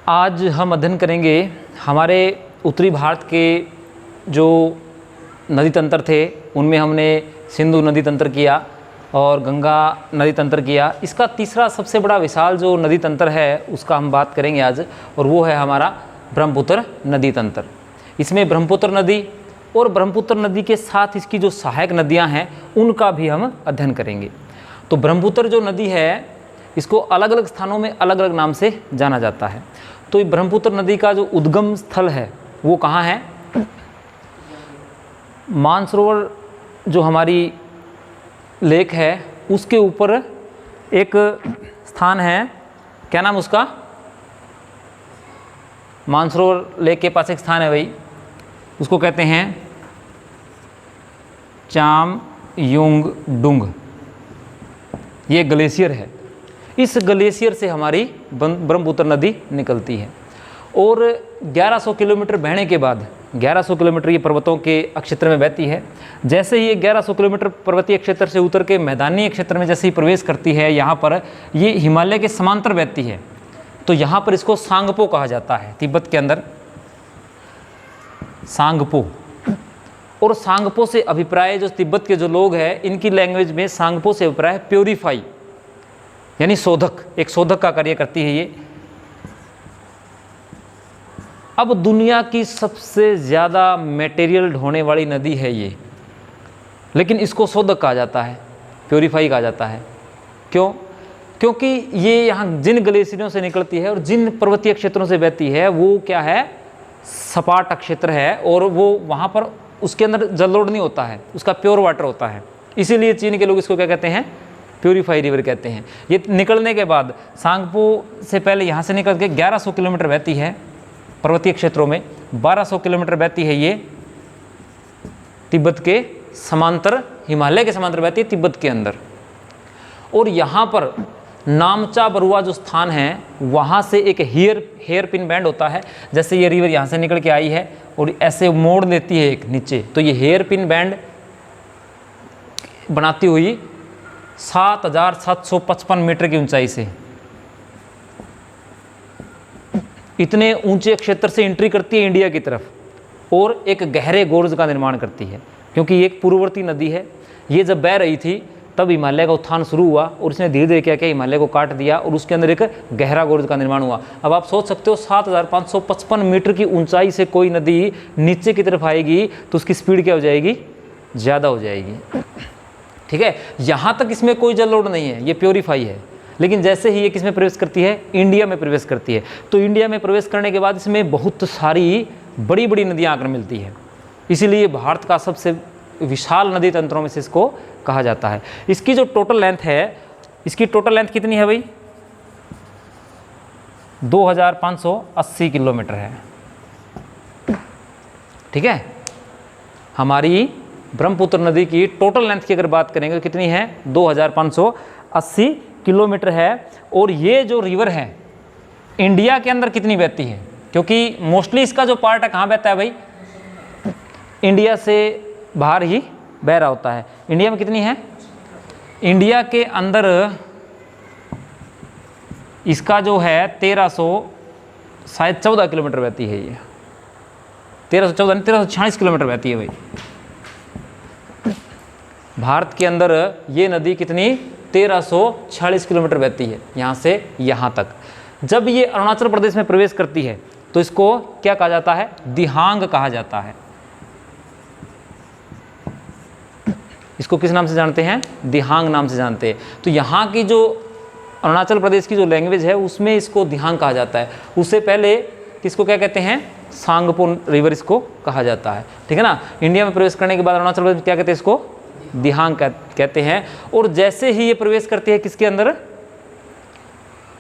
आज हम अध्ययन करेंगे हमारे उत्तरी भारत के जो नदी तंत्र थे, उनमें हमने सिंधु नदी तंत्र किया और गंगा नदी तंत्र किया। इसका तीसरा सबसे बड़ा विशाल जो नदी तंत्र है उसका हम बात करेंगे आज, और वो है हमारा ब्रह्मपुत्र नदी तंत्र। इसमें ब्रह्मपुत्र नदी और ब्रह्मपुत्र नदी के साथ इसकी जो सहायक नदियां हैं उनका भी हम अध्ययन करेंगे। तो ब्रह्मपुत्र जो नदी है इसको अलग अलग स्थानों में अलग अलग नाम से जाना जाता है। तो ये ब्रह्मपुत्र नदी का जो उद्गम स्थल है वो कहाँ है? मानसरोवर जो हमारी लेक है उसके ऊपर एक स्थान है, क्या नाम उसका? मानसरोवर लेक के पास एक स्थान है भाई, उसको कहते हैं चामयुंगडुंग। ये ग्लेशियर है। इस ग्लेशियर से हमारी ब्रह्मपुत्र नदी निकलती है और 1100 किलोमीटर बहने के बाद 1100 किलोमीटर ये पर्वतों के क्षेत्र में बहती है। जैसे ही ये 1100 किलोमीटर पर्वतीय क्षेत्र से उतर के मैदानी क्षेत्र में जैसे ही प्रवेश करती है, यहाँ पर ये हिमालय के समांतर बहती है। तो यहाँ पर इसको सांगपो कहा जाता है, तिब्बत के अंदर सांगपो। और सांगपो से अभिप्राय जो तिब्बत के जो लोग हैं इनकी लैंग्वेज में सांगपो से अभिप्राय प्योरीफाई यानी शोधक, एक शोधक का कार्य करती है ये। अब दुनिया की सबसे ज़्यादा मटेरियल ढोने वाली नदी है ये, लेकिन इसको शोधक कहा जाता है, प्योरीफाई कहा जाता है। क्यों? क्योंकि ये यहाँ जिन ग्लेशियरों से निकलती है और जिन पर्वतीय क्षेत्रों से बहती है वो क्या है, सपाट क्षेत्र है और वो वहाँ पर उसके अंदर जलोढ़ नहीं होता है, उसका प्योर वाटर होता है। इसीलिए चीन के लोग इसको क्या कहते हैं? प्योरीफाई रिवर कहते हैं। ये निकलने के बाद सांगपो से पहले यहाँ से निकल के 1100 किलोमीटर बहती है पर्वतीय क्षेत्रों में, 1200 किलोमीटर बहती है ये तिब्बत के समांतर, हिमालय के समांतर बहती है तिब्बत के अंदर। और यहाँ पर नामचा बरुआ जो स्थान है वहाँ से एक हेयर पिन बैंड होता है। जैसे ये रिवर यहाँ से निकल के आई है और ऐसे मोड़ लेती है एक नीचे, तो ये हेयर पिन बैंड बनाती हुई 7755 मीटर की ऊंचाई से इतने ऊंचे क्षेत्र से एंट्री करती है इंडिया की तरफ और एक गहरे गोर्ज का निर्माण करती है। क्योंकि ये एक पूर्ववर्ती नदी है, ये जब बह रही थी तब हिमालय का उत्थान शुरू हुआ और इसने धीरे धीरे क्या किया, हिमालय को काट दिया और उसके अंदर एक गहरा गोर्ज का निर्माण हुआ। अब आप सोच सकते हो 7555 मीटर की ऊंचाई से कोई नदी नीचे की तरफ आएगी तो उसकी स्पीड क्या हो जाएगी? ज़्यादा हो जाएगी। ठीक है, यहाँ तक इसमें कोई जलोढ़ नहीं है, ये प्योरीफाई है। लेकिन जैसे ही ये किस में प्रवेश करती है? इंडिया में प्रवेश करती है। तो इंडिया में प्रवेश करने के बाद इसमें बहुत सारी बड़ी बड़ी नदियाँ आकर मिलती है। इसीलिए भारत का सबसे विशाल नदी तंत्रों में से इसको कहा जाता है। इसकी जो टोटल लेंथ है, इसकी टोटल लेंथ कितनी है भाई? 2580 किलोमीटर है। ठीक है, हमारी ब्रह्मपुत्र नदी की टोटल लेंथ की अगर बात करेंगे तो कितनी है? 2580 किलोमीटर है। और ये जो रिवर है इंडिया के अंदर कितनी बहती है? क्योंकि मोस्टली इसका जो पार्ट है कहाँ बहता है भाई? इंडिया से बाहर ही बह रहा होता है। इंडिया में कितनी है? इंडिया के अंदर इसका जो है 1314 किलोमीटर बहती है। ये 1346 किलोमीटर बहती है भाई। भारत के अंदर ये नदी कितनी? 1346 किलोमीटर बहती है यहाँ से यहाँ तक। जब ये अरुणाचल प्रदेश में प्रवेश करती है तो इसको क्या कहा जाता है? दिहांग कहा जाता है। इसको किस नाम से जानते हैं? दिहांग नाम से जानते हैं। तो यहाँ की जो अरुणाचल प्रदेश की जो लैंग्वेज है उसमें इसको दिहांग कहा जाता है। उससे पहले किसको क्या कहते हैं? सांगपो रिवर इसको कहा जाता है। ठीक है ना। इंडिया में प्रवेश करने के बाद अरुणाचल प्रदेश क्या कहते हैं? इसको दिहांग कहते हैं। और जैसे ही ये प्रवेश करती है किसके अंदर?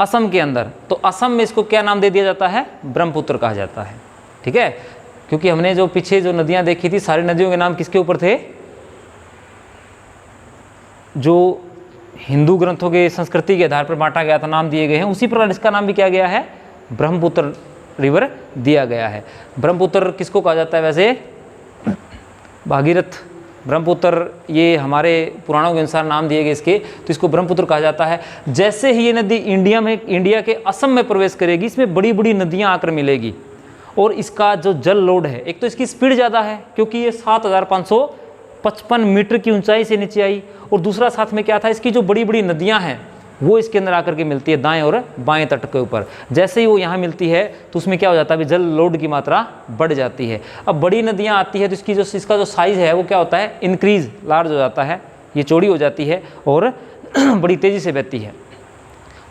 असम के अंदर, तो असम में इसको क्या नाम दे दिया जाता है? ब्रह्मपुत्र कहा जाता है। ठीक है, क्योंकि हमने जो पीछे जो नदियां देखी थी सारी नदियों के नाम किसके ऊपर थे? जो हिंदू ग्रंथों के संस्कृति के आधार पर बांटा गया था, नाम दिए गए हैं, उसी प्रकार इसका नाम भी क्या गया है? ब्रह्मपुत्र रिवर दिया गया है। ब्रह्मपुत्र किसको कहा जाता है वैसे? भागीरथ ब्रह्मपुत्र ये हमारे पुराणों के अनुसार नाम दिए गए इसके, तो इसको ब्रह्मपुत्र कहा जाता है। जैसे ही ये नदी इंडिया के असम में प्रवेश करेगी, इसमें बड़ी बड़ी नदियाँ आकर मिलेगी और इसका जो जल लोड है, एक तो इसकी स्पीड ज़्यादा है क्योंकि ये 7,555 मीटर की ऊंचाई से नीचे आई, और दूसरा साथ में क्या था, इसकी जो बड़ी बड़ी नदियाँ हैं वो इसके अंदर आकर के मिलती है दाएं और बाएं तट के ऊपर। जैसे ही वो यहाँ मिलती है तो उसमें क्या हो जाता है, अभी जल लोड की मात्रा बढ़ जाती है। अब बड़ी नदियाँ आती है तो इसका जो साइज़ है वो क्या होता है, इंक्रीज, लार्ज हो जाता है, ये चौड़ी हो जाती है और बड़ी तेज़ी से बहती है।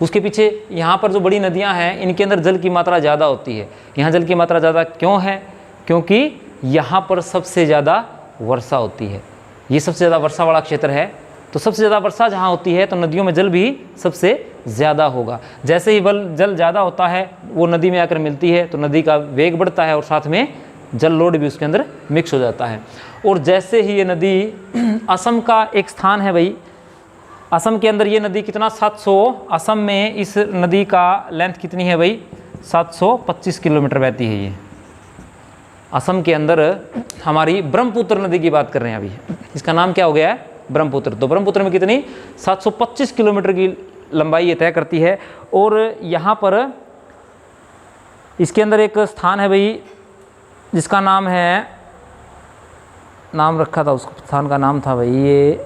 उसके पीछे यहाँ पर जो बड़ी नदियाँ हैं इनके अंदर जल की मात्रा ज़्यादा होती है। यहाँ जल की मात्रा ज़्यादा क्यों है, क्योंकि यहाँ पर सबसे ज़्यादा वर्षा होती है, ये सबसे ज़्यादा वर्षा वाला क्षेत्र है। तो सबसे ज़्यादा वर्षा जहाँ होती है तो नदियों में जल भी सबसे ज़्यादा होगा। जैसे ही जल ज़्यादा होता है वो नदी में आकर मिलती है तो नदी का वेग बढ़ता है और साथ में जल लोड भी उसके अंदर मिक्स हो जाता है। और जैसे ही ये नदी असम का एक स्थान है भाई, असम के अंदर ये नदी कितना 700, असम में इस नदी का लेंथ कितनी है भाई, 725 किलोमीटर बहती है ये। असम के अंदर हमारी ब्रह्मपुत्र नदी की बात कर रहे हैं अभी, इसका नाम क्या हो गया है, ब्रह्मपुत्र। तो ब्रह्मपुत्र में कितनी 725 किलोमीटर की लंबाई ये तय करती है। और यहाँ पर इसके अंदर एक स्थान है भाई जिसका नाम है, नाम रखा था उस स्थान का नाम था भाई, ये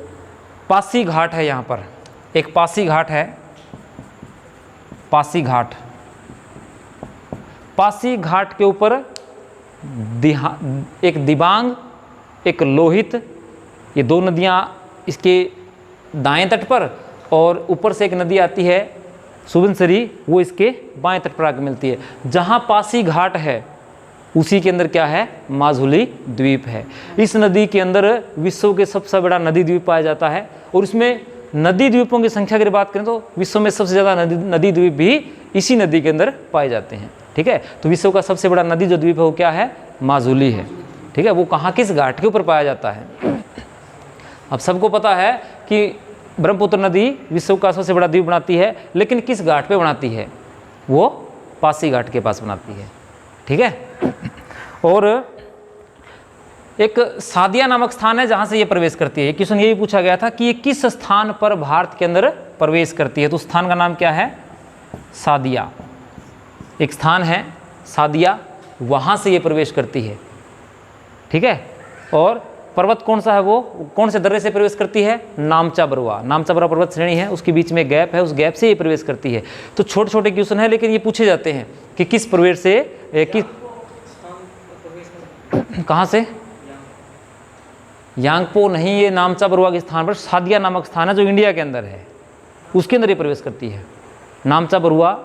पासी घाट है। यहाँ पर एक पासी घाट है, पासी घाट। पासी घाट के ऊपर एक दिबांग, एक लोहित, ये दो नदियाँ इसके दाएं तट पर, और ऊपर से एक नदी आती है सुबनसिरी, वो इसके बाएं तट पर आकर मिलती है। जहाँ पासी घाट है उसी के अंदर क्या है, माजुली द्वीप है। इस नदी के अंदर विश्व के सबसे बड़ा नदी द्वीप पाया जाता है। और इसमें नदी द्वीपों की संख्या की बात करें तो विश्व में सबसे ज़्यादा नदी द्वीप भी इसी नदी के अंदर पाए जाते हैं। ठीक है, तो विश्व का सबसे बड़ा नदी जो द्वीप है वो क्या है, माजुली है। ठीक है, वो कहाँ, किस घाट के ऊपर पाया जाता है। अब सबको पता है कि ब्रह्मपुत्र नदी विश्व का सबसे बड़ा द्वीप बनाती है, लेकिन किस घाट पे बनाती है, वो पासी घाट के पास बनाती है। ठीक है, और एक सादिया नामक स्थान है जहाँ से ये प्रवेश करती है। क्वेश्चन ये भी पूछा गया था कि ये किस स्थान पर भारत के अंदर प्रवेश करती है, तो स्थान का नाम क्या है, सादिया। एक स्थान है सादिया, वहाँ से ये प्रवेश करती है। ठीक है, और पर्वत कौन सा है, वो कौन से दर्रे से प्रवेश करती है, नामचा बरुआ। नामचा बरुआ पर्वत श्रेणी है, उसके बीच में गैप है, उस गैप से ये प्रवेश करती है। तो छोटे छोटे क्वेश्चन है लेकिन ये पूछे जाते हैं कि किस प्रवेश से, कि कहाँ से, यांगपो नहीं, ये नामचा बरुआ के स्थान पर सादिया नामक स्थान है जो इंडिया के अंदर है, उसके अंदर ये प्रवेश करती है। नामचा बरुआ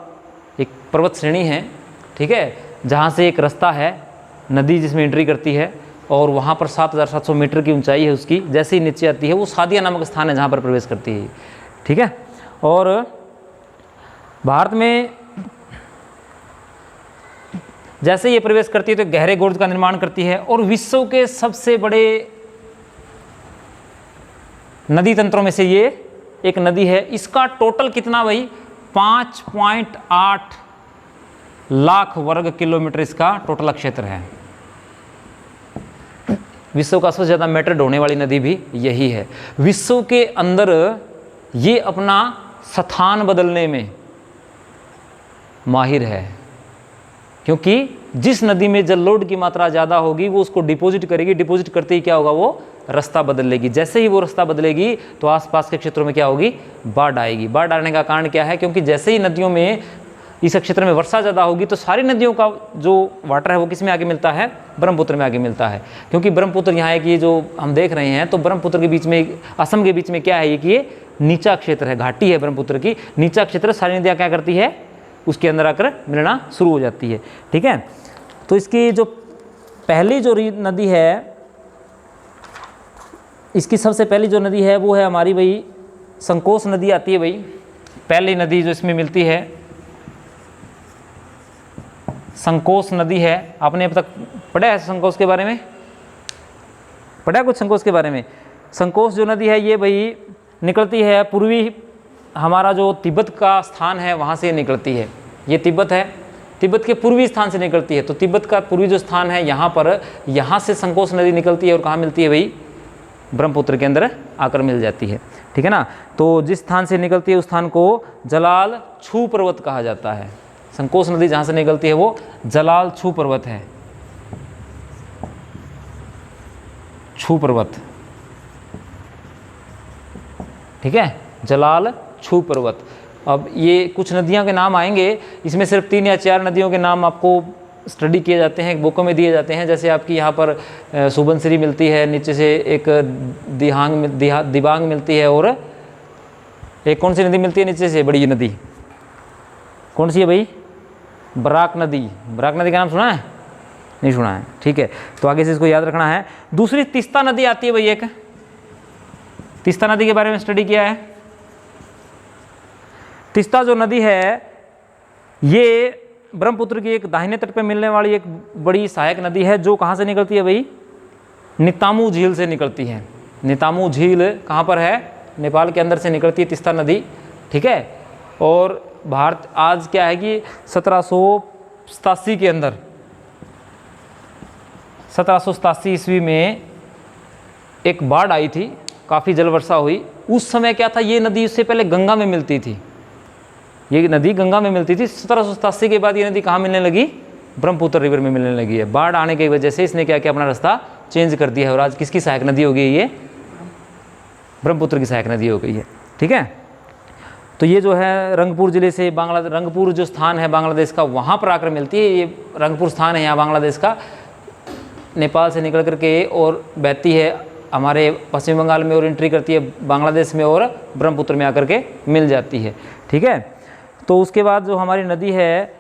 एक पर्वत श्रेणी है, ठीक है, जहाँ से एक रास्ता है, नदी जिसमें एंट्री करती है, और वहाँ पर 7,700 मीटर की ऊंचाई है उसकी। जैसे ही नीचे आती है वो सादिया नामक स्थान है जहाँ पर प्रवेश करती है। ठीक है, और भारत में जैसे ये प्रवेश करती है तो गहरे गोर्ज का निर्माण करती है, और विश्व के सबसे बड़े नदी तंत्रों में से ये एक नदी है। इसका टोटल कितना भाई, 5.8 लाख वर्ग किलोमीटर इसका टोटल क्षेत्र है। विश्व का सबसे ज़्यादा मेटेड होने वाली नदी भी यही है। विश्व के अंदर ये अपना स्थान बदलने में माहिर है, क्योंकि जिस नदी में जल लोड की मात्रा ज़्यादा होगी वो उसको डिपॉजिट करेगी, डिपॉजिट करते ही क्या होगा, वो रास्ता बदल लेगी। जैसे ही वो रास्ता बदलेगी तो आसपास के क्षेत्रों में क्या होगी, बाढ़ आएगी। बाढ़ आने का कारण क्या है, क्योंकि जैसे ही नदियों में, इस क्षेत्र में वर्षा ज़्यादा होगी तो सारी नदियों का जो वाटर है वो किस में आगे मिलता है, ब्रह्मपुत्र में आगे मिलता है। क्योंकि ब्रह्मपुत्र यहाँ है कि ये जो हम देख रहे हैं, तो ब्रह्मपुत्र के बीच में, असम के बीच में क्या है, ये कि ये नीचा क्षेत्र है, घाटी है ब्रह्मपुत्र की, नीचा क्षेत्र, सारी नदियाँ क्या करती है, उसके अंदर आकर मिलना शुरू हो जाती है। ठीक है, तो इसकी जो पहली जो नदी है, इसकी सबसे पहली जो नदी है वो है हमारी भाई संकोश नदी आती है भाई। पहली नदी जो इसमें मिलती है संकोश नदी है। आपने अब तक पढ़ा है संकोश के बारे में, पढ़ा कुछ संकोश के बारे में। संकोश जो नदी है ये भाई निकलती है पूर्वी, हमारा जो तिब्बत का स्थान है वहाँ से निकलती है। ये तिब्बत है, तिब्बत के पूर्वी स्थान से निकलती है। तो तिब्बत का पूर्वी जो स्थान है यहाँ पर, यहाँ से संकोश नदी निकलती है और कहाँ मिलती है भाई, ब्रह्मपुत्र के अंदर आकर मिल जाती है, ठीक है ना। तो जिस स्थान से निकलती है उस स्थान को जलाल छू पर्वत कहा जाता है। संकोच नदी जहाँ से निकलती है वो जलाल छू पर्वत है, छू पर्वत, ठीक है, जलाल छू पर्वत। अब ये कुछ नदियों के नाम आएंगे, इसमें सिर्फ 3 या 4 नदियों के नाम आपको स्टडी किए जाते हैं, बुकों में दिए जाते हैं। जैसे आपकी यहाँ पर सुबनसिरी मिलती है, नीचे से एक दिबांग मिलती है, और एक कौन सी नदी मिलती है नीचे से, बड़ी नदी कौन सी है भाई, बराक नदी। बराक नदी का नाम सुना है? नहीं सुना है, ठीक है, तो आगे से इसको याद रखना है। दूसरी तीस्ता नदी आती है भाई, एक तीस्ता नदी के बारे में स्टडी किया है। तीस्ता जो नदी है ये ब्रह्मपुत्र की एक दाहिने तट पे मिलने वाली एक बड़ी सहायक नदी है, जो कहाँ से निकलती है भाई, नितामू झील से निकलती है। नितामू झील कहाँ पर है, नेपाल के अंदर से निकलती है तीस्ता नदी, ठीक है। और भारत आज क्या है कि 1787 के अंदर, 1787 ईस्वी में एक बाढ़ आई थी, काफ़ी जल वर्षा हुई। उस समय क्या था, ये नदी उससे पहले गंगा में मिलती थी, ये नदी गंगा में मिलती थी। 1787 के बाद ये नदी कहाँ मिलने लगी, ब्रह्मपुत्र रिवर में मिलने लगी है। बाढ़ आने की वजह से इसने क्या किया, अपना रास्ता चेंज कर दिया है, और आज किसकी सहायक नदी हो गई, ये ब्रह्मपुत्र की सहायक नदी हो गई है, ठीक है। तो ये जो है रंगपुर ज़िले से रंगपुर जो स्थान है बांग्लादेश का, वहाँ पर आकर मिलती है। ये रंगपुर स्थान है यहाँ बांग्लादेश का, नेपाल से निकल करके और बहती है हमारे पश्चिम बंगाल में और एंट्री करती है बांग्लादेश में, और ब्रह्मपुत्र में आकर के मिल जाती है, ठीक है। तो उसके बाद जो हमारी नदी है,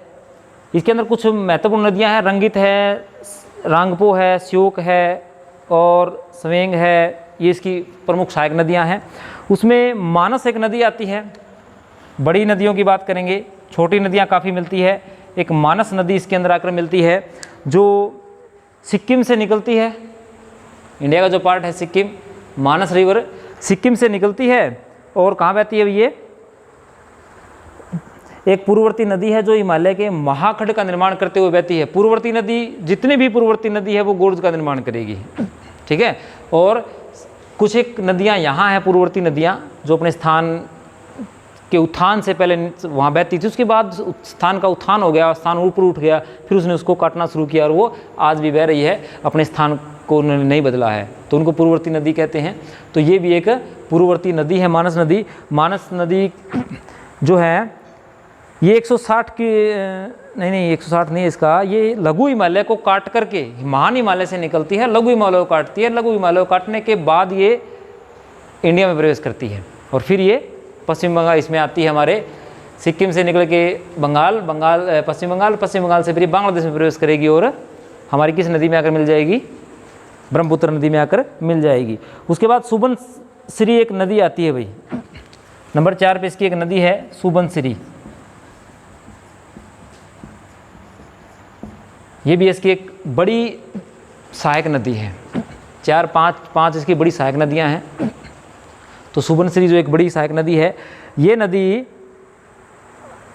इसके अंदर कुछ महत्वपूर्ण नदियां हैं। रंगित है, रांगपो है, श्योक है और स्वेंग है, ये इसकी प्रमुख सहायक नदियां हैं। उसमें मानस एक नदी आती है। बड़ी नदियों की बात करेंगे, छोटी नदियां काफ़ी मिलती है। एक मानस नदी इसके अंदर आकर मिलती है, जो सिक्किम से निकलती है। इंडिया का जो पार्ट है सिक्किम, मानस रिवर सिक्किम से निकलती है, और कहाँ बहती है ये, एक पूर्ववर्ती नदी है जो हिमालय के महाखंड का निर्माण करते हुए बहती है। पूर्ववर्ती नदी, जितनी भी पूर्ववर्ती नदी है वो गोर्ज का निर्माण करेगी, ठीक है। और कुछ एक नदियां यहाँ हैं, पूर्ववर्ती नदियां, जो अपने स्थान के उत्थान से पहले वहाँ बहती थी, उसके बाद स्थान का उत्थान हो गया, स्थान ऊपर उठ गया, फिर उसने उसको काटना शुरू किया, और वो आज भी बह रही है, अपने स्थान को उन्होंने नहीं बदला है, तो उनको पूर्ववर्ती नदी कहते हैं। तो ये भी एक पूर्ववर्ती नदी है, मानस नदी। मानस नदी जो है ये 160 की नहीं 160 नहीं इसका, ये लघु हिमालय को काट करके महान हिमालय से निकलती है, लघु हिमालय को काटती है। लघु हिमालय को काटने के बाद ये इंडिया में प्रवेश करती है, और फिर ये पश्चिम बंगाल इसमें आती है, हमारे सिक्किम से निकल के पश्चिम बंगाल से फिर बांग्लादेश में प्रवेश करेगी, और हमारी किस नदी में आकर मिल जाएगी, ब्रह्मपुत्र नदी में आकर मिल जाएगी। उसके बाद सुबनसिरी एक नदी आती है भाई, नंबर 4 पे इसकी एक नदी है सुबनसिरी। ये भी इसकी एक बड़ी सहायक नदी है, 4-5 इसकी बड़ी सहायक नदियां हैं। तो सुबनसिरी जो एक बड़ी सहायक नदी है, ये नदी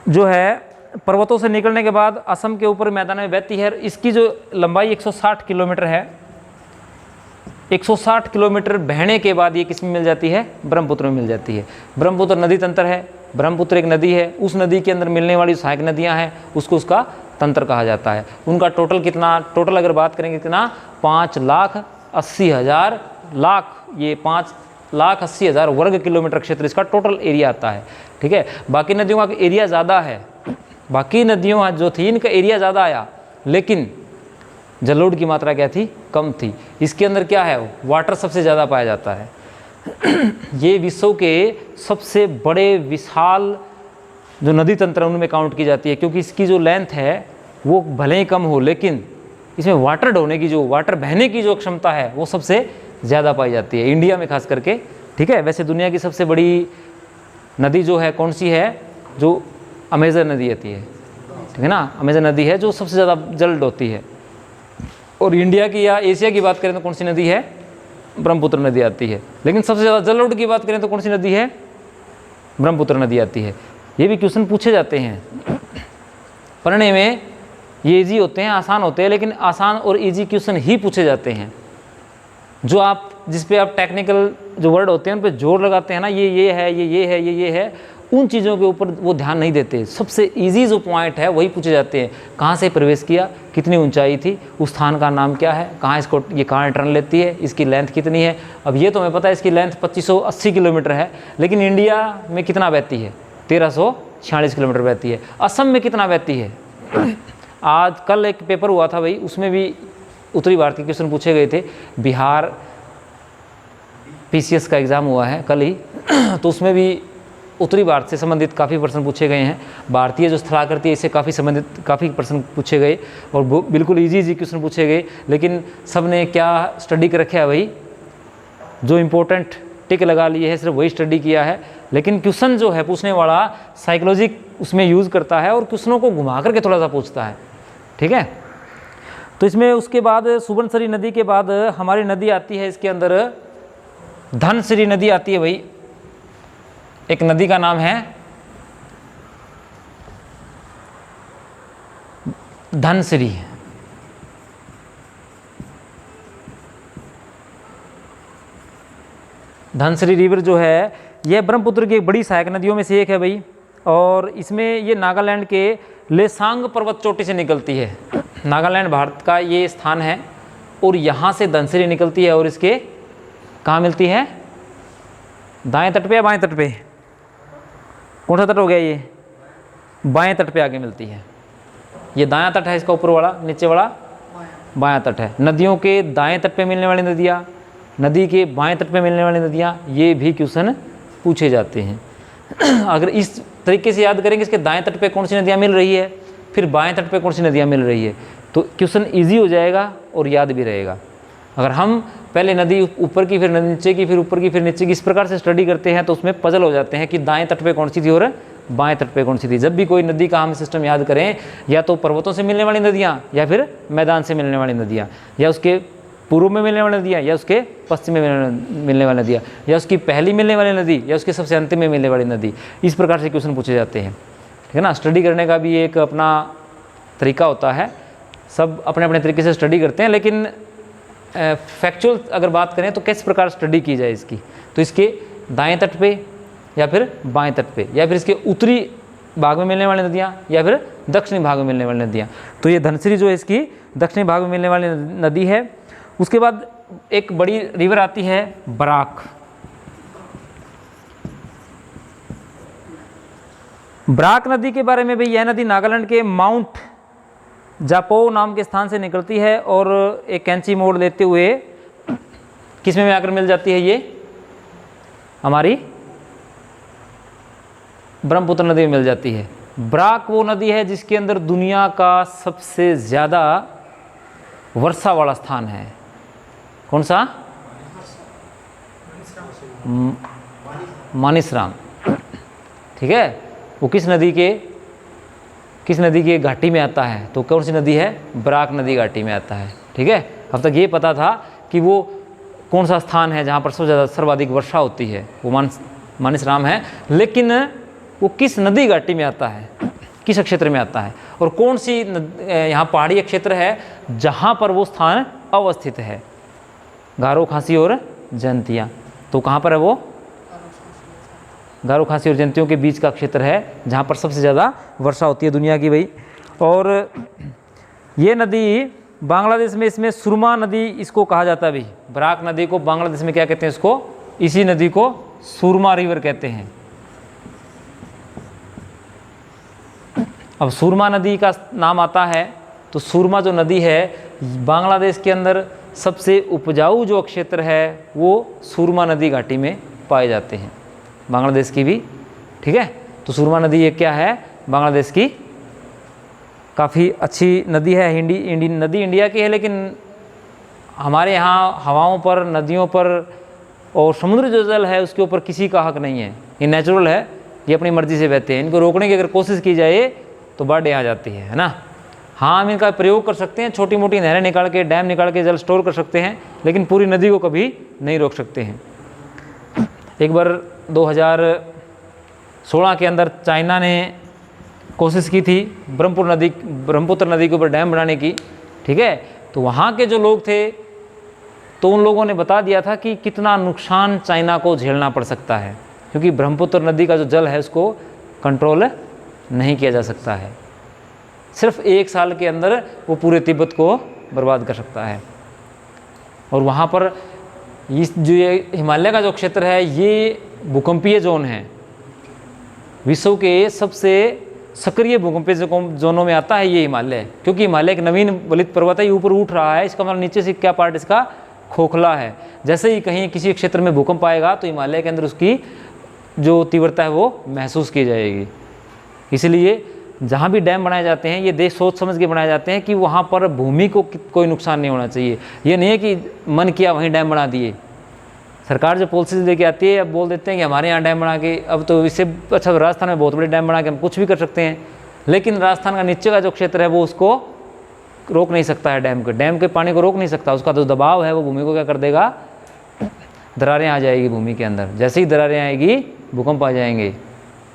जो है पर्वतों से निकलने के बाद असम के ऊपर मैदान में बहती है। इसकी जो लंबाई 160 किलोमीटर है, 160 किलोमीटर बहने के बाद ये किस में मिल जाती है, ब्रह्मपुत्र में मिल जाती है। ब्रह्मपुत्र नदी तंत्र है, ब्रह्मपुत्र एक नदी है, उस नदी के अंदर मिलने वाली सहायक नदियाँ हैं, उसको उसका तंत्र कहा जाता है। उनका टोटल कितना, टोटल अगर बात करेंगे कितना, 5,80,000 ये 5,80,000 वर्ग किलोमीटर क्षेत्र इसका टोटल एरिया आता है, ठीक है। बाकी नदियों का एरिया ज़्यादा है, बाकी नदियों जो थी इनका एरिया ज़्यादा आया, लेकिन जलोढ़ की मात्रा क्या थी, कम थी। इसके अंदर क्या है, वाटर सबसे ज़्यादा पाया जाता है। ये विश्व के सबसे बड़े विशाल जो नदी तंत्र उनमें काउंट की जाती है, क्योंकि इसकी जो लेंथ है वो भले ही कम हो, लेकिन इसमें वाटर ढोने की जो, वाटर बहने की जो क्षमता है वो सबसे ज़्यादा पाई जाती है इंडिया में खास करके, ठीक है। वैसे दुनिया की सबसे बड़ी नदी जो है कौन सी है, जो अमेजन नदी आती है, ठीक है ना, अमेजन नदी है जो सबसे ज़्यादा जल ढोती है। और इंडिया की या एशिया की बात करें तो कौन सी नदी है, ब्रह्मपुत्र नदी आती है। लेकिन सबसे ज़्यादा जल की बात करें तो कौन सी नदी है, ब्रह्मपुत्र नदी आती है। ये भी क्वेश्चन पूछे जाते हैं पढ़ने में, ये इजी होते हैं, आसान होते हैं, लेकिन आसान और इजी क्वेश्चन ही पूछे जाते हैं। जो आप जिस पे आप टेक्निकल जो वर्ड होते हैं उन पे जोर लगाते हैं ना, ये है, ये है, ये है, उन चीज़ों के ऊपर वो ध्यान नहीं देते। सबसे इजी जो पॉइंट है वही पूछे जाते हैं। कहाँ से प्रवेश किया, कितनी ऊंचाई थी, उस स्थान का नाम क्या है, कहाँ इसको ये कहाँ टर्न लेती है, इसकी लेंथ कितनी है। अब ये तो हमें पता है इसकी लेंथ 2580 किलोमीटर है, लेकिन इंडिया में कितना बहती है, 1346 किलोमीटर बहती है। असम में कितना बहती है, आज कल एक पेपर हुआ था भाई, उसमें भी उत्तरी भारत के क्वेश्चन पूछे गए थे। बिहार PCS का एग्ज़ाम हुआ है कल ही तो उसमें भी उत्तरी भारत से संबंधित काफ़ी प्रश्न पूछे गए हैं। भारतीय जो स्थलाकृति है इससे काफ़ी प्रश्न पूछे गए और बिल्कुल इजी क्वेश्चन पूछे गए। लेकिन सब ने क्या स्टडी कर रखा है भाई, जो इम्पोर्टेंट टिक लगा लिए है, सिर्फ वही स्टडी किया है। लेकिन क्वेश्चन जो है पूछने वाला साइकोलॉजी उसमें यूज़ करता है और क्वेश्चनों को घुमा करके थोड़ा सा पूछता है, ठीक है। तो इसमें उसके बाद सुबर्णसरी नदी के बाद हमारी नदी आती है, इसके अंदर धनसिरी नदी आती है भाई। एक नदी का नाम है धनसिरी। धनसिरी रिवर जो है यह ब्रह्मपुत्र की एक बड़ी सहायक नदियों में से एक है भाई, और इसमें ये नागालैंड के लेसांग पर्वत चोटी से निकलती है। नागालैंड भारत का ये स्थान है और यहाँ से धनसिरी निकलती है और इसके कहाँ मिलती है, दाएं तट पे या बाएं तट पे, कौन सा तट हो गया, ये बाएं तट पे आगे मिलती है। ये दायां तट है इसका, ऊपर वाला, नीचे वाला बायां तट है। नदियों के दाएं तट पे मिलने वाली नदियाँ, नदी के बाएं तट पे मिलने वाली नदियाँ, ये भी क्वेश्चन पूछे जाते हैं। अगर इस तरीके से याद करेंगे इसके दाएं तट पे कौन सी नदियाँ मिल रही है, फिर बाएं तट पे कौन सी नदियाँ मिल रही है, तो क्वेश्चन ईजी हो जाएगा और याद भी रहेगा। अगर हम पहले नदी ऊपर की, फिर नीचे की, फिर ऊपर की, फिर नीचे की, इस प्रकार से स्टडी करते हैं तो उसमें पजल हो जाते हैं कि दाएं तट पे कौन सी थी और बाएं तट पे कौन सी थी। जब भी कोई नदी का हम सिस्टम याद करें, या तो पर्वतों से मिलने वाली नदियाँ, या फिर मैदान से मिलने वाली नदियाँ, या उसके पूर्व में मिलने वाली नदियाँ, या उसके पश्चिम में मिलने वाली नदियाँ, या उसकी पहली मिलने वाली नदी, या उसके सबसे अंतिम में मिलने वाली नदी, इस प्रकार से क्वेश्चन पूछे जाते हैं, ठीक है ना। स्टडी करने का भी एक अपना तरीका होता है, सब अपने अपने तरीके से स्टडी करते हैं, लेकिन फैक्चुअल अगर बात करें तो किस प्रकार स्टडी की जाए इसकी, तो इसके दाएं तट पे या फिर बाएं तट पे, या फिर इसके उत्तरी भाग में मिलने वाली नदियाँ, या फिर दक्षिणी भाग में मिलने वाली नदियाँ। तो ये धनसिरी जो है इसकी दक्षिणी भाग में मिलने वाली नदी है। उसके बाद एक बड़ी रिवर आती है बराक। बराक नदी के बारे में भी, यह नदी नागालैंड के माउंट जापो नाम के स्थान से निकलती है और एक कैंची मोड़ लेते हुए किसमें में आकर मिल जाती है, ये हमारी ब्रह्मपुत्र नदी में मिल जाती है। बराक वो नदी है जिसके अंदर दुनिया का सबसे ज़्यादा वर्षा वाला स्थान है। कौन सा, मानिसराम, ठीक है। वो किस नदी के घाटी में आता है, तो कौन सी नदी है, बराक नदी घाटी में आता है, ठीक है। अब तक ये पता था कि वो कौन सा स्थान है जहाँ पर सबसे ज़्यादा सर्वाधिक वर्षा होती है, वो मानिसराम है, लेकिन वो किस नदी घाटी में आता है, किस क्षेत्र में आता है, और कौन सी यहाँ पहाड़ी क्षेत्र है जहाँ पर वो स्थान अवस्थित है, गारो, खासी और जयंतिया। तो कहाँ पर है वो, गारो, खासी और जयंतियों के बीच का क्षेत्र है जहाँ पर सबसे ज़्यादा वर्षा होती है दुनिया की भाई। और ये नदी बांग्लादेश में, इसमें सुरमा नदी इसको कहा जाता है भाई। बराक नदी को बांग्लादेश में क्या कहते हैं, इसको, इसी नदी को सुरमा रिवर कहते हैं। अब सुरमा नदी का नाम आता है तो सुरमा जो नदी है बांग्लादेश के अंदर सबसे उपजाऊ जो क्षेत्र है वो सुरमा नदी घाटी में पाए जाते हैं, बांग्लादेश की भी, ठीक है। तो सुरमा नदी ये क्या है, बांग्लादेश की काफ़ी अच्छी नदी है। नदी इंडिया की है, लेकिन हमारे यहाँ हवाओं पर, नदियों पर और समुद्र जो जल है उसके ऊपर किसी का हक नहीं है। ये नेचुरल है, ये अपनी मर्जी से बहते हैं। इनको रोकने की अगर कोशिश की जाए तो बाढ़ें आ जाती है ना। हाँ, हम इनका प्रयोग कर सकते हैं, छोटी मोटी नहरें निकाल के, डैम निकाल के जल स्टोर कर सकते हैं, लेकिन पूरी नदी को कभी नहीं रोक सकते हैं। एक बार 2016 के अंदर चाइना ने कोशिश की थी ब्रह्मपुत्र नदी के ऊपर डैम बनाने की, ठीक है। तो वहाँ के जो लोग थे तो उन लोगों ने बता दिया था कि कितना नुकसान चाइना को झेलना पड़ सकता है, क्योंकि ब्रह्मपुत्र नदी का जो जल है उसको कंट्रोल नहीं किया जा सकता है। सिर्फ 1 साल के अंदर वो पूरे तिब्बत को बर्बाद कर सकता है। और वहाँ पर इस जो ये हिमालय का जो क्षेत्र है ये भूकंपीय जोन है, विश्व के सबसे सक्रिय भूकंपीय जोनों में आता है ये हिमालय, क्योंकि हिमालय एक नवीन वलित पर्वत है, ये ऊपर उठ रहा है, इसका मतलब नीचे से क्या पार्ट इसका खोखला है। जैसे ही कहीं किसी क्षेत्र में भूकंप आएगा तो हिमालय के अंदर उसकी जो तीव्रता है वो महसूस की जाएगी। इसलिए जहाँ भी डैम बनाए जाते हैं ये देश सोच समझ के बनाए जाते हैं कि वहाँ पर भूमि को कोई नुकसान नहीं होना चाहिए। ये नहीं है कि मन किया वहीं डैम बना दिए। सरकार जो पॉलिसीज लेके आती है अब बोल देते हैं कि हमारे यहाँ डैम बना के, अब तो इससे अच्छा तो राजस्थान में बहुत बड़े डैम बना के हम कुछ भी कर सकते हैं, लेकिन राजस्थान का नीचे का जो क्षेत्र है वो उसको रोक नहीं सकता है, डैम के पानी को रोक नहीं सकता। उसका जो दबाव है वो भूमि को क्या कर देगा, दरारें आ जाएगी भूमि के अंदर, जैसे ही दरारें आएगी भूकंप आ जाएंगे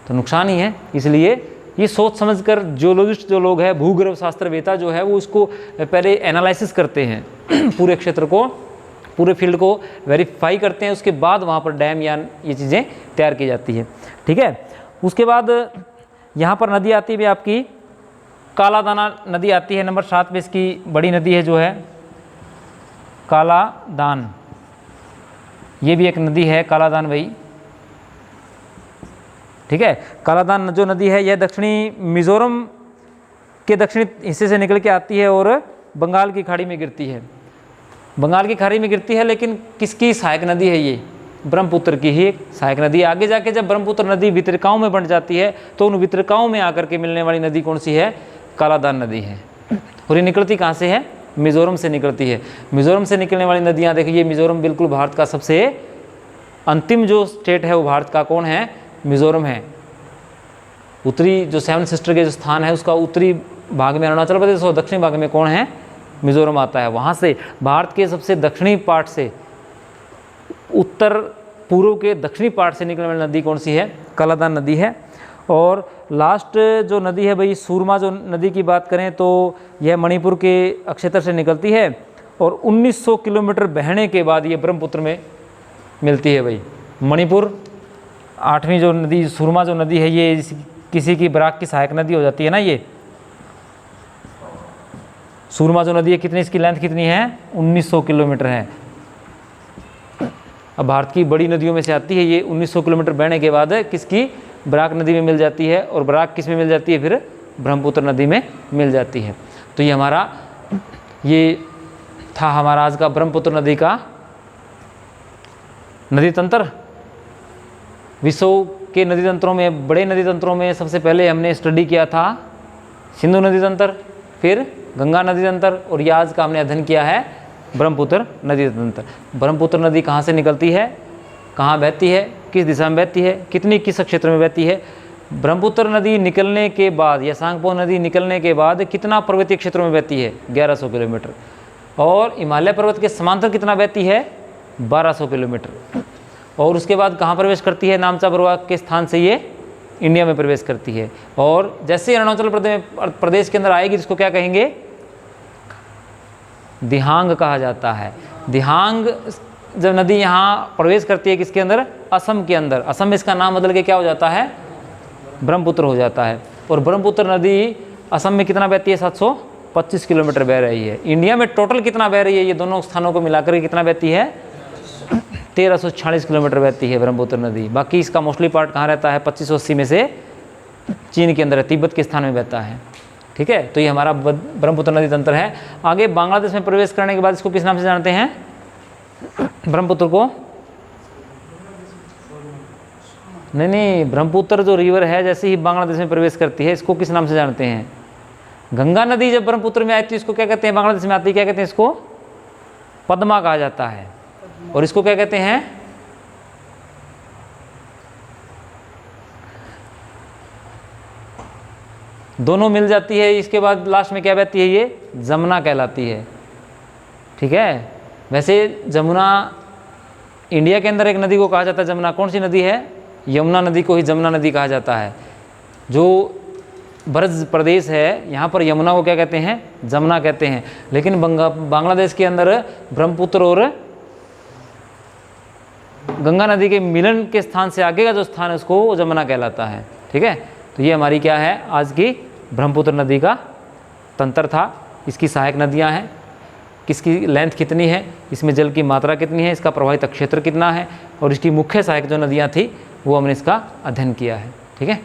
तो नुकसान ही है। इसलिए ये सोच समझकर जियोलॉजिस्ट जो लोग हैं, भूगर्भ शास्त्रवेता जो है वो उसको पहले एनालिसिस करते हैं पूरे क्षेत्र को, पूरे फील्ड को वेरीफाई करते हैं, उसके बाद वहाँ पर डैम या ये चीज़ें तैयार की जाती है। ठीक है, उसके बाद यहाँ पर नदी आती है आपकी कालादाना नदी आती है नंबर 7 पे, इसकी बड़ी नदी है जो है कालादान, ये भी एक नदी है कालादान भाई। ठीक है, कालादान जो नदी है यह दक्षिणी मिजोरम के दक्षिणी हिस्से से निकल के आती है और बंगाल की खाड़ी में गिरती है। बंगाल की खाड़ी में गिरती है, लेकिन किसकी सहायक नदी है ये, ब्रह्मपुत्र की ही एक सहायक नदी है। आगे जाके जब ब्रह्मपुत्र नदी वितरकाओं में बन जाती है तो उन वितरकाओं में आकर के मिलने वाली नदी कौन सी है, कालादान नदी है। और ये निकलती कहाँ से है, मिजोरम से निकलती है। मिजोरम से निकलने वाली नदियाँ देखिए, मिजोरम बिल्कुल भारत का सबसे अंतिम जो स्टेट है वो भारत का कौन है, मिजोरम है। उत्तरी जो 7 सिस्टर के जो स्थान है उसका उत्तरी भाग में अरुणाचल प्रदेश और दक्षिणी भाग में कौन है, मिजोरम आता है। वहाँ से भारत के सबसे दक्षिणी पार्ट से, उत्तर पूर्व के दक्षिणी पार्ट से निकलने वाली नदी कौन सी है, कालादान नदी है। और लास्ट जो नदी है भाई सूरमा जो नदी की बात करें तो यह मणिपुर के क्षेत्र से निकलती है और 1900 किलोमीटर बहने के बाद ये ब्रह्मपुत्र में मिलती है भाई। मणिपुर 8वीं जो नदी सूरमा जो नदी है ये किसी की बराक की सहायक नदी हो जाती है ना। ये सूरमा जो नदी है कितनी, इसकी लेंथ कितनी है, 1900 किलोमीटर है। अब भारत की बड़ी नदियों में से आती है ये, 1900 किलोमीटर बहने के बाद किसकी, बराक नदी में मिल जाती है, और बराक किस में मिल जाती है, फिर ब्रह्मपुत्र नदी में मिल जाती है। तो ये हमारा ये था हमारा आज का ब्रह्मपुत्र नदी का नदी तंत्र। विश्व के नदी तंत्रों में, बड़े नदी तंत्रों में सबसे पहले हमने स्टडी किया था सिंधु नदी तंत्र, फिर गंगा नदी तंत्र, और ये आज का हमने अध्ययन किया है ब्रह्मपुत्र नदी तंत्र। ब्रह्मपुत्र नदी कहाँ से निकलती है, कहाँ बहती है, किस दिशा में बहती है, किस क्षेत्र में बहती है। ब्रह्मपुत्र नदी निकलने के बाद या सांगपो नदी निकलने के बाद कितना पर्वतीय क्षेत्रों में बहती है, 1100 किलोमीटर, और हिमालय पर्वत के समांतर कितना बहती है, 1200 किलोमीटर। और उसके बाद कहाँ प्रवेश करती है, नामचा प्रवाह के स्थान से ये इंडिया में प्रवेश करती है। और जैसे अरुणाचल प्रदेश के अंदर आएगी जिसको क्या कहेंगे, दिहांग कहा जाता है। दिहांग जब नदी यहाँ प्रवेश करती है किसके अंदर, असम के अंदर, असम में इसका नाम बदल के क्या हो जाता है, ब्रह्मपुत्र हो जाता है। और ब्रह्मपुत्र नदी असम में कितना बहती है, 725 किलोमीटर बह रही है। इंडिया में टोटल कितना बह रही है, ये दोनों स्थानों को मिलाकर कितना बहती है, 1340 किलोमीटर बहती है ब्रह्मपुत्र नदी। बाकी इसका मोस्टली पार्ट कहाँ रहता है, 2580 में से चीन के अंदर है, तिब्बत के स्थान में बहता है। ठीक है, तो ये हमारा ब्रह्मपुत्र नदी तंत्र है। आगे बांग्लादेश में प्रवेश करने के बाद इसको किस नाम से जानते हैं, ब्रह्मपुत्र को, नहीं, ब्रह्मपुत्र जो रिवर है जैसे ही बांग्लादेश में प्रवेश करती है इसको किस नाम से जानते हैं, गंगा नदी जब ब्रह्मपुत्र में आई थी इसको क्या कहते हैं, बांग्लादेश में आती क्या कहते हैं, इसको पद्मा कहा जाता है। और इसको क्या कहते हैं, दोनों मिल जाती है। इसके बाद लास्ट में क्या बहती है, ये जमुना कहलाती है। ठीक है, वैसे जमुना इंडिया के अंदर एक नदी को कहा जाता है जमुना, कौन सी नदी है, यमुना नदी को ही जमुना नदी कहा जाता है। जो ब्रज प्रदेश है यहाँ पर यमुना को क्या कहते हैं, जमुना कहते हैं। लेकिन बांग्लादेश के अंदर ब्रह्मपुत्र और गंगा नदी के मिलन के स्थान से आगे का जो स्थान है उसको जमुना कहलाता है। ठीक है, तो ये हमारी क्या है आज की ब्रह्मपुत्र नदी का तंत्र था। इसकी सहायक नदियाँ हैं, किसकी लेंथ कितनी है, इसमें जल की मात्रा कितनी है, इसका प्रवाहित क्षेत्र कितना है, और इसकी मुख्य सहायक जो नदियाँ थी वो हमने इसका अध्ययन किया है। ठीक है।